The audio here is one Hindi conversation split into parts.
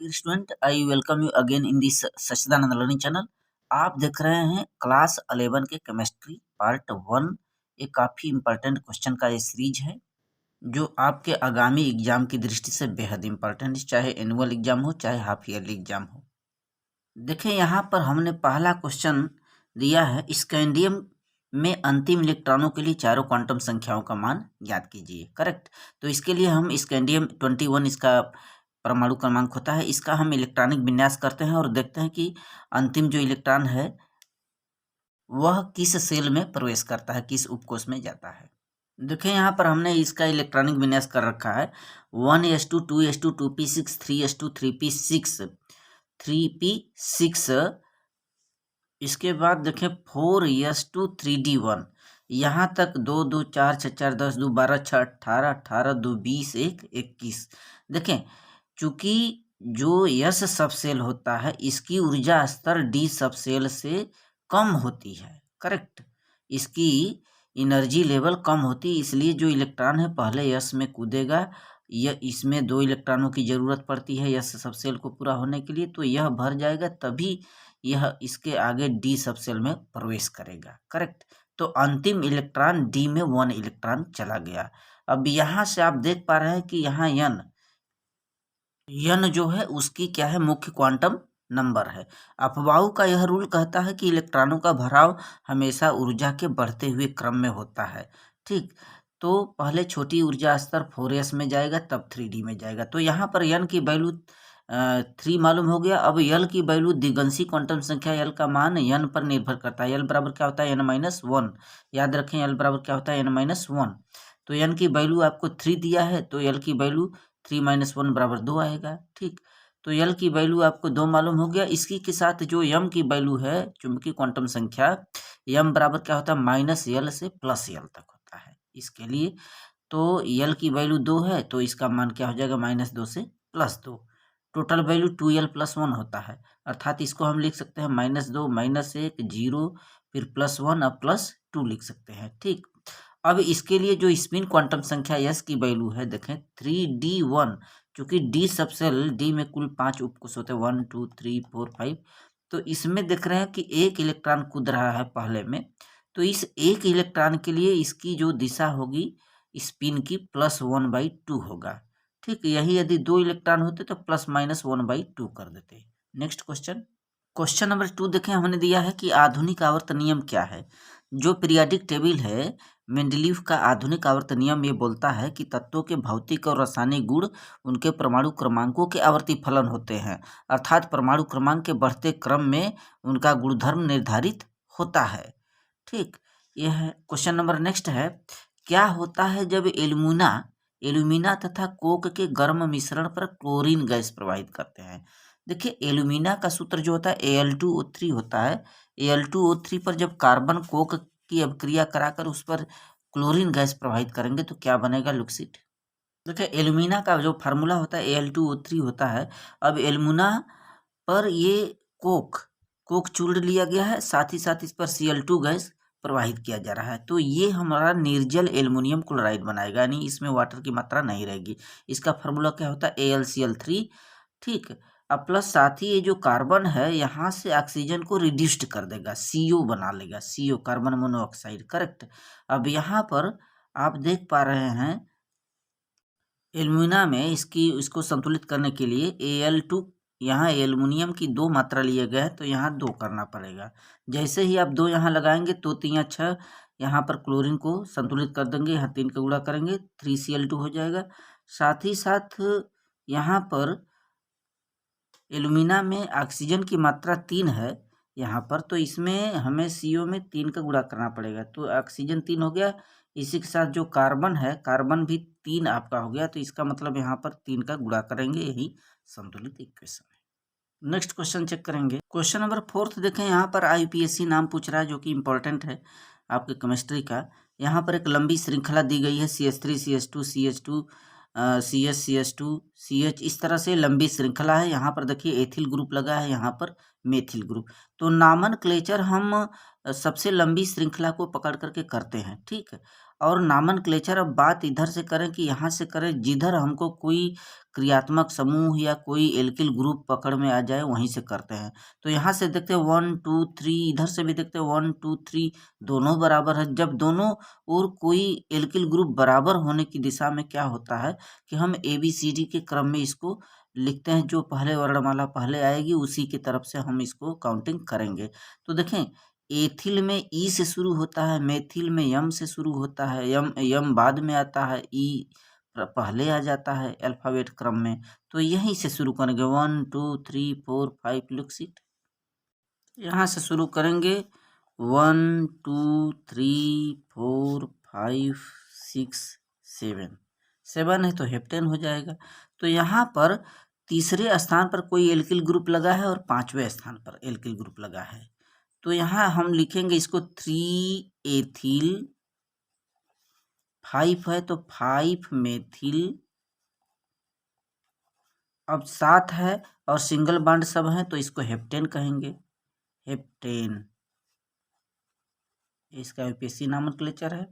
Dear student, I welcome you again in this Sachchidanand learning channel. आप देख रहे हैं क्लास 11 के केमिस्ट्री पार्ट 1। ये काफ़ी इम्पोर्टेंट क्वेश्चन का ये सीरीज है जो आपके आगामी एग्जाम की दृष्टि से बेहद इम्पोर्टेंट है, चाहे एनुअल एग्जाम हो चाहे हाफ ईयरली एग्जाम हो। देखें यहाँ पर हमने पहला क्वेश्चन दिया है, स्कैंडियम में अंतिम इलेक्ट्रॉनों के लिए चारों क्वांटम संख्याओं का मान ज्ञात कीजिए। करेक्ट। तो इसके लिए हम स्कैंडियम 21 इसका परमाणु क्रमांक होता है, इसका हम इलेक्ट्रॉनिक विन्यास करते हैं और देखते हैं कि अंतिम जो इलेक्ट्रॉन है वह किस सेल में प्रवेश करता है, किस उपकोष में जाता है। देखें यहाँ पर हमने इसका इलेक्ट्रॉनिक विन्यास कर रखा है 1s2 2s2 2p6 3s2 3p6 3p6। इसके बाद देखें 4s2 3d1। यहाँ तक 2 2 4 6 4 10 2 12 6 18 18 2 20 1 21। देखें चूंकि जो यस सबसेल होता है इसकी ऊर्जा स्तर डी सबसेल से कम होती है। करेक्ट। इसकी एनर्जी लेवल कम होती है, इसलिए जो इलेक्ट्रॉन है पहले यस में कूदेगा। यह इसमें 2 इलेक्ट्रॉनों की जरूरत पड़ती है यस सबसेल को पूरा होने के लिए, तो यह भर जाएगा तभी यह इसके आगे डी सबसेल में प्रवेश करेगा। करेक्ट। तो अंतिम इलेक्ट्रॉन डी में 1 इलेक्ट्रॉन चला गया। अब यहाँ से आप देख पा रहे हैं कि यहाँ यन जो है उसकी क्या है, मुख्य क्वांटम नंबर है। अफबाऊ का यह रूल कहता है कि इलेक्ट्रॉनों का भराव हमेशा ऊर्जा के बढ़ते हुए क्रम में होता है। ठीक। तो पहले छोटी ऊर्जा स्तर 4s में जाएगा तब 3d में जाएगा। तो यहाँ पर यन की वैल्यू 3 मालूम हो गया। अब यल की वैल्यू दिगंशी क्वांटम संख्या यल का मान यन पर निर्भर करता है। यल बराबर क्या होता है n-1। याद रखें यल बराबर क्या होता है n-1। तो यन की वैल्यू आपको 3 दिया है तो यल की वैल्यू 3 - 1 बराबर 2 आएगा। ठीक। तो यल की वैल्यू आपको 2 मालूम हो गया। इसी के साथ जो यम की वैल्यू है चुंबकीय क्वांटम संख्या यम बराबर क्या होता है -l से +l तक होता है। इसके लिए तो यल की वैल्यू 2 है तो इसका मान क्या हो जाएगा -2 से +2। टोटल वैल्यू 2l + 1 होता है, अर्थात इसको हम लिख सकते हैं -2 -1 0 फिर +1 अब +2 लिख सकते हैं। ठीक। अब इसके लिए जो स्पिन क्वांटम संख्या यस की वैल्यू है देखें 3d1, क्योंकि डी सबसेल डी में कुल 5 उपकोष होते हैं 1 2 3 4 5। तो इसमें देख रहे हैं कि एक इलेक्ट्रॉन कूद रहा है पहले में, तो इस एक इलेक्ट्रॉन के लिए इसकी जो दिशा होगी स्पिन की +1/2 होगा। ठीक। यही यदि 2 इलेक्ट्रॉन होते तो ±1/2 कर देते। नेक्स्ट क्वेश्चन नंबर 2 देखें, हमने दिया है कि आधुनिक आवर्त नियम क्या है। जो पीरियाडिक टेबल है मेंडलीव का आधुनिक आवर्त नियम ये बोलता है कि तत्वों के भौतिक और रासायनिक गुण उनके परमाणु क्रमांकों के आवर्ती फलन होते हैं, अर्थात परमाणु क्रमांक के बढ़ते क्रम में उनका गुणधर्म निर्धारित होता है। ठीक। यह है क्वेश्चन नंबर। नेक्स्ट है, क्या होता है जब एल्यूमिना तथा कोक के गर्म मिश्रण पर क्लोरीन गैस प्रवाहित करते हैं। देखिए एल्यूमिना का सूत्र जो होता है Al2O3 होता है। Al2O3 पर जब कार्बन कोक की अभिक्रिया कराकर उस पर क्लोरीन गैस प्रवाहित करेंगे तो क्या बनेगा, लुक्सिट। देखिए एल्यूमिना का जो फार्मूला होता है Al2O3 होता है। अब एल्यूमिना पर ये कोक चूर्ण लिया गया है, साथ ही साथ इस पर Cl2 गैस प्रवाहित किया जा रहा है, तो ये हमारा निर्जल एल्युमिनियम क्लोराइड बनाएगा, यानी इसमें वाटर की मात्रा नहीं रहेगी। इसका फार्मूला क्या होता है AlCl3। ठीक। अब प्लस साथ ही ये जो कार्बन है यहाँ से ऑक्सीजन को रिड्यूस्ड कर देगा, CO बना लेगा, CO कार्बन मोनोऑक्साइड। करेक्ट। अब यहाँ पर आप देख पा रहे हैं एल्यूमिना में इसको संतुलित करने के लिए Al2, यहाँ एल्युमिनियम की 2 मात्रा लिए गए हैं तो यहाँ 2 करना पड़ेगा। जैसे ही आप 2 यहाँ लगाएंगे तो 3 × 6 यहाँ पर क्लोरीन को संतुलित कर देंगे, यहाँ 3 का गुणा करेंगे 3Cl2 हो जाएगा। साथ ही साथ यहाँ पर एल्यूमिना में ऑक्सीजन की मात्रा 3 है यहाँ पर, तो इसमें हमें CO में 3 का गुणा करना पड़ेगा, तो ऑक्सीजन 3 हो गया। इसी के साथ जो कार्बन है कार्बन भी 3 आपका हो गया, तो इसका मतलब यहाँ पर 3 का गुणा करेंगे, यही संतुलित इक्वेशन है। नेक्स्ट क्वेश्चन चेक करेंगे। क्वेश्चन नंबर 4 देखें, यहाँ पर IUPAC नाम पूछ रहा है जो कि इम्पोर्टेंट है आपके केमिस्ट्री का। यहाँ पर एक लंबी श्रृंखला दी गई है CH3 CH2 CH2 CH CH2 CH, इस तरह से लंबी श्रृंखला है। यहाँ पर देखिए एथिल ग्रुप लगा है, यहाँ पर मेथिल ग्रुप। तो नामनक्लेचर हम सबसे लंबी श्रृंखला को पकड़ करके करते हैं। ठीक है। और नामनक्लेचर अब बात इधर से करें कि यहाँ से करें जिधर हमको कोई क्रियात्मक समूह या कोई एल्किल ग्रुप पकड़ में आ जाए वहीं से करते हैं। तो यहाँ से देखते हैं 1 2 3, इधर से भी देखते हैं 1 2 3, दोनों बराबर है। जब दोनों और कोई एल्किल ग्रुप बराबर होने की दिशा में क्या होता है कि हम ABCD के क्रम में इसको लिखते हैं, जो पहले वर्णमाला पहले आएगी उसी की तरफ से हम इसको काउंटिंग करेंगे। तो देखें, एथिल में ई से शुरू होता है, मेथिल में यम से शुरू होता है, यम बाद में आता है, ई पहले आ जाता है अल्फाबेट क्रम में। तो यहीं से शुरू करेंगे 1 2 3 4 5, लुक सीट, यहाँ से शुरू करेंगे 1 2 3 4 5 6 7, 7 है तो हेप्टेन हो जाएगा। तो यहाँ पर तीसरे स्थान पर कोई एल्किल ग्रुप लगा है और पांचवें स्थान पर एल्किल ग्रुप लगा है। तो यहाँ हम लिखेंगे इसको 3 एथिल, 5 है तो 5 मेथिल, अब 7 है और सिंगल बॉन्ड सब है तो इसको हेप्टेन कहेंगे, हेप्टेन, इसका यूपीएससी नॉमेनक्लेचर है।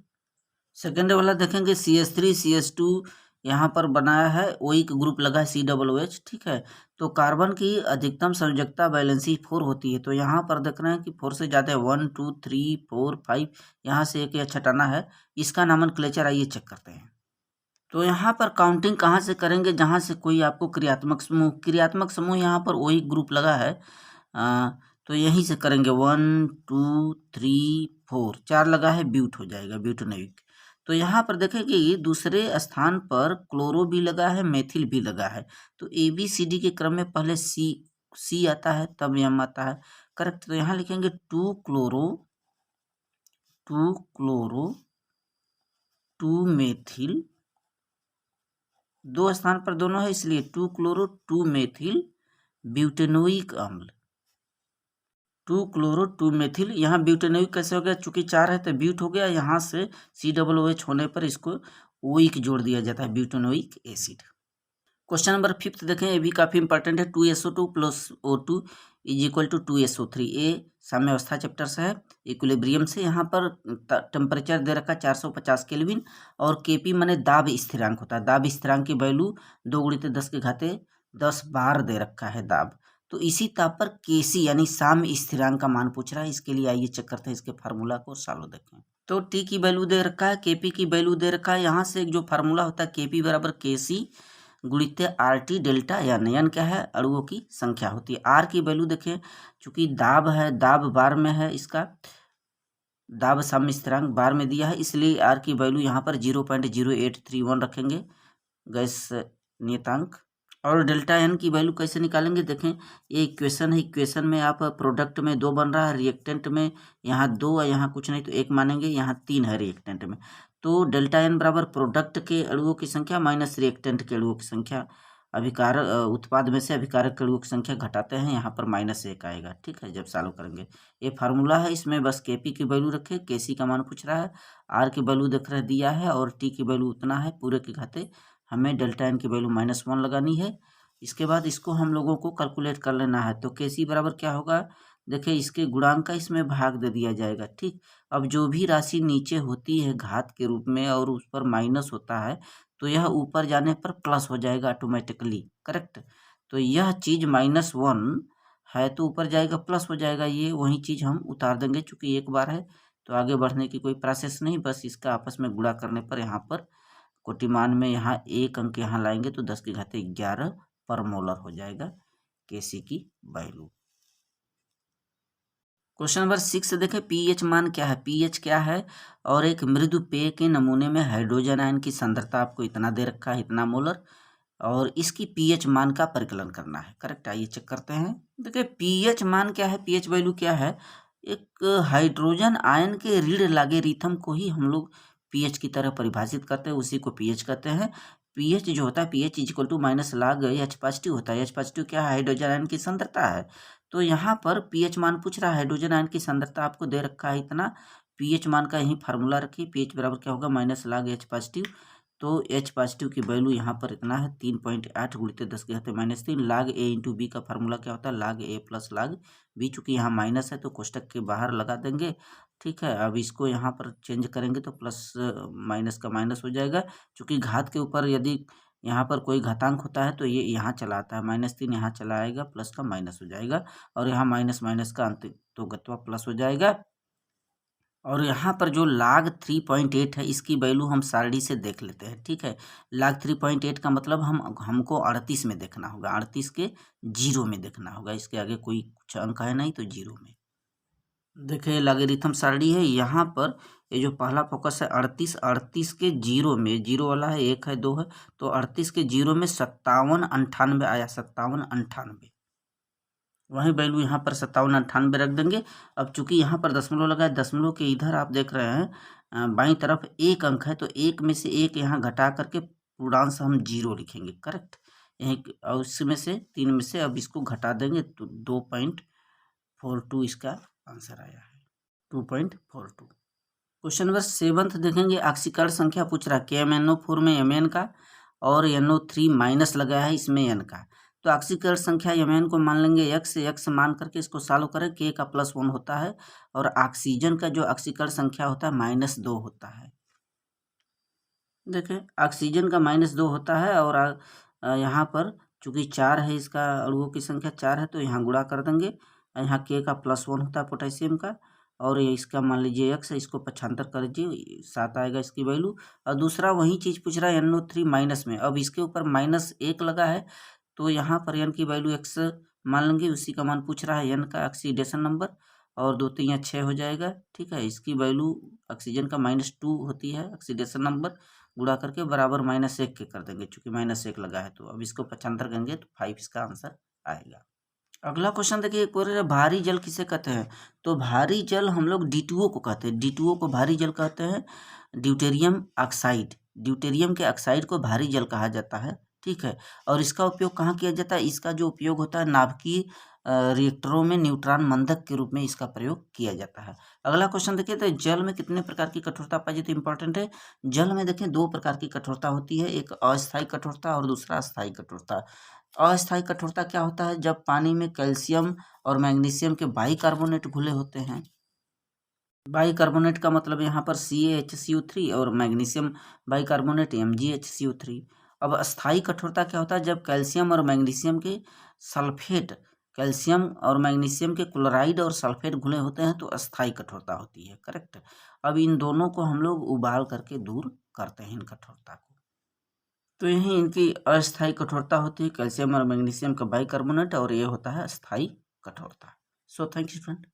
सेकेंड वाला देखेंगे CH3 CH2, यहाँ पर बनाया है OH ग्रुप लगा है COOH, ठीक है। तो कार्बन की अधिकतम संयोजकता वैलेंसी 4 होती है। तो यहाँ पर देख रहे हैं कि 4 से ज़्यादा है, 1 2 3 4 5, यहाँ से एक यह छटाना है, इसका नॉमेनक्लेचर आइए चेक करते हैं। तो यहाँ पर काउंटिंग कहाँ से करेंगे, जहाँ से कोई आपको क्रियात्मक समूह यहाँ पर OH ग्रुप लगा है, तो यहीं से करेंगे 1 2 3 4, 4 लगा है, ब्यूट हो जाएगा, ब्यूटेनोइक। तो यहाँ पर देखें कि दूसरे स्थान पर क्लोरो भी लगा है, मेथिल भी लगा है। तो ABCD के क्रम में पहले C आता है तब M आता है, करेक्ट। तो यहाँ लिखेंगे 2 क्लोरो 2 मेथिल, दो स्थान पर दोनों है इसलिए 2 क्लोरो 2 मेथिल ब्यूटेनोइक अम्ल, 2 क्लोरो 2 मेथिल। यहाँ ब्यूटेनोइक कैसे हो गया, चूंकि 4 है तो ब्यूट हो गया, यहाँ से COOH होने पर इसको ओइक जोड़ दिया जाता है, ब्यूटेनोइक एसिड। क्वेश्चन नंबर 5 देखें, ये भी काफ़ी इंपॉर्टेंट है। 2SO2 + O2 = 2SO3। ये साम्यावस्था चैप्टर से है, इक्विलिब्रियम से। यहाँ पर टेम्परेचर दे रखा है 450 केल्विन और Kp माने दाब स्थिरांक होता है। दाब स्थिरांक की वैल्यू 2 × 10 बार दे रखा है दाब। तो इसी ताप पर Kc यानी साम्य स्थिरांक का मान पूछ रहा है। इसके लिए आइए चेक करते हैं इसके फार्मूला को, सालो देखें। तो T की वैल्यू दे रखा है, Kp की वैल्यू दे रखा है। यहाँ से एक जो फार्मूला होता है Kp = Kc गुणित RT डेल्टा n क्या है, अणुओं की संख्या होती है। R की वैल्यू देखें, चूंकि दाब है, दाब बार में है, इसका दाब साम्य स्थिरांक बार में दिया है, इसलिए R की वैल्यू यहाँ पर 0.0831 रखेंगे, गैस नियतांक। और डेल्टा n की वैल्यू कैसे निकालेंगे, देखें ये इक्वेशन है, इक्वेशन में आप प्रोडक्ट में 2 बन रहा है, रिएक्टेंट में यहाँ 2 और यहाँ कुछ नहीं तो 1 मानेंगे, यहाँ 3 है रिएक्टेंट में। तो डेल्टा n बराबर प्रोडक्ट के अणुओं की संख्या माइनस रिएक्टेंट के अणुओं की संख्या, अभिकारक उत्पाद में से अभिकारक अणुओं की संख्या घटाते हैं, यहाँ पर -1 आएगा, ठीक है, जब सॉल्व करेंगे। ये फार्मूला है, इसमें बस Kp की वैल्यू रखें, Kc का मान पूछ रहा है, R की वैल्यू देख रहे दिया है और T की वैल्यू उतना है, पूरे के घाते हमें डेल्टा n की वैल्यू -1 लगानी है। इसके बाद इसको हम लोगों को कैलकुलेट कर लेना है। तो Kc बराबर क्या होगा, देखिए इसके गुणांक का इसमें भाग दे दिया जाएगा, ठीक। अब जो भी राशि नीचे होती है घात के रूप में और उस पर माइनस होता है तो यह ऊपर जाने पर प्लस हो जाएगा ऑटोमेटिकली, करेक्ट। तो यह चीज़ -1 है तो ऊपर जाएगा प्लस हो जाएगा, ये वही चीज़ हम उतार देंगे, चूँकि एक बार है तो आगे बढ़ने की कोई प्रोसेस नहीं, बस इसका आपस में गुणा करने पर यहाँ पर कोटिमान में यहाँ 1 अंक यहाँ लाएंगे तो 10⁻11 पर मोलर हो जाएगा Kc की वैल्यू। क्वेश्चन नंबर 6 देखें, pH मान क्या है, pH क्या है और एक मृदु पेय के नमूने में हाइड्रोजन आयन की सांद्रता आपको इतना दे रखा है, इतना मोलर, और इसकी pH मान का परिकलन करना है, करेक्ट। आइए चेक करते हैं। देखिए pH मान क्या है, pH वैल्यू क्या है, एक हाइड्रोजन आयन के ऋण लॉगरिथम को ही हम लोग pH की तरह परिभाषित करते हैं, उसी को pH कहते हैं। pH जो होता है pH = -log H+ होता है। H+ क्या है, हाइड्रोजन आयन की सांद्रता है। तो यहाँ पर pH मान पूछ रहा है, हाइड्रोजन आयन की सांद्रता आपको दे रखा है इतना, pH मान का यही फार्मूला रखिए, pH बराबर क्या होगा -log H+। तो H पॉजिटिव की वैल्यू यहाँ पर इतना है 3.8 गुणित 10 की घात -3 log A इंटू बी का फार्मूला क्या होता है log A plus log B। चूँकि यहाँ माइनस है तो कोष्टक के बाहर लगा देंगे। ठीक है, अब इसको यहाँ पर चेंज करेंगे तो प्लस माइनस का माइनस हो जाएगा। चूँकि घात के ऊपर यदि यहाँ पर कोई घातांक होता है तो ये यहाँ चला आता है, -3 यहाँ चला आएगा, प्लस का माइनस हो जाएगा और यहाँ माइनस माइनस का अंत तो गत्वा प्लस हो जाएगा। और यहाँ पर जो log 3.8 है इसकी वैल्यू हम सारणी से देख लेते हैं। ठीक है, log 3.8 का मतलब हमको 38 में देखना होगा, 38 के जीरो में देखना होगा। इसके आगे कोई कुछ अंक है नहीं तो जीरो में। देखिए लॉगरिथम सारणी है, यहाँ पर ये जो पहला फोकस है 38 के जीरो में, जीरो वाला है, 1 है 2 है, तो 38 के जीरो में 57 98 आया, 57 98। वही वैल्यू यहाँ पर 57 98 रख देंगे। अब चूंकि यहाँ पर दशमलव लगा है, दशमलव के इधर आप देख रहे हैं बाईं तरफ एक अंक है, तो एक में से एक यहाँ घटा करके पूर्णांश हम जीरो लिखेंगे। करेक्ट, यहीं और इसमें से 3 में से अब इसको घटा देंगे तो 2.42 इसका आंसर आया है, 2.42। क्वेश्चन नंबर 7 देखेंगे, आक्सीकरण संख्या पूछ रहा है KMnO4 में Mn का और NO3 माइनस लगा है इसमें N का। तो आक्सीकरण संख्या Mn को मान लेंगे x मान करके इसको सॉल्व करें, K का +1 होता है और ऑक्सीजन का जो आक्सीकरण संख्या होता है -2 होता है। देखें ऑक्सीजन का -2 होता है और यहाँ पर चूंकि 4 है, इसका अणुओं की संख्या 4 है तो यहाँ गुणा कर देंगे। यहाँ K का +1 होता है पोटेशियम का और ये इसका मान लीजिए x है, इसको पक्षांतर कर दीजिए 7 आएगा इसकी वैल्यू। और दूसरा वही चीज़ पूछ रहा है NO3 माइनस में, अब इसके ऊपर -1 लगा है तो यहाँ पर n की वैल्यू x मान लेंगे, उसी का मान पूछ रहा है n का ऑक्सीडेशन नंबर और 2 3 6 हो जाएगा। ठीक है, इसकी वैल्यू ऑक्सीजन का -2 होती है ऑक्सीडेशन नंबर, गुणा करके बराबर -1 के कर देंगे, चूंकि -1 लगा है। तो अब इसको पक्षांतर करेंगे तो 5 इसका आंसर आएगा। अगला क्वेश्चन देखिए, भारी जल किसे कहते हैं? तो भारी जल हम लोग D2O को कहते हैं, D2O को भारी जल कहते हैं, ड्यूटेरियम ऑक्साइड, ड्यूटेरियम के ऑक्साइड को भारी जल कहा जाता है। ठीक है, और इसका उपयोग कहाँ किया जाता है? इसका जो उपयोग होता है नाभिकीय रिएक्टरों में न्यूट्रॉन मंदक के रूप में इसका प्रयोग किया जाता है। अगला क्वेश्चन देखिए, तो जल में कितने प्रकार की कठोरता पाई जाती है? इंपॉर्टेंट है। जल में देखें 2 प्रकार की कठोरता होती है, एक अस्थायी कठोरता और दूसरा स्थायी कठोरता। अस्थायी कठोरता क्या होता है? जब पानी में कैल्शियम और मैग्नीशियम के बाइकार्बोनेट घुले होते हैं। बाइकार्बोनेट का मतलब यहाँ पर CaHCO3 और मैग्नीशियम बाइकार्बोनेट MgHCO3। अब अस्थायी कठोरता क्या होता है? जब कैल्शियम और मैग्नीशियम के सल्फेट, कैल्शियम और मैग्नीशियम के क्लोराइड और सल्फेट घुले होते हैं तो अस्थायी कठोरता होती है। करेक्ट, अब इन दोनों को हम लोग उबाल करके दूर करते हैं इन कठोरता को, तो यही इनकी अस्थायी कठोरता होती है, कैल्शियम और मैग्नीशियम का बाइकार्बोनेट, और ये होता है अस्थायी कठोरता। So thank you friend.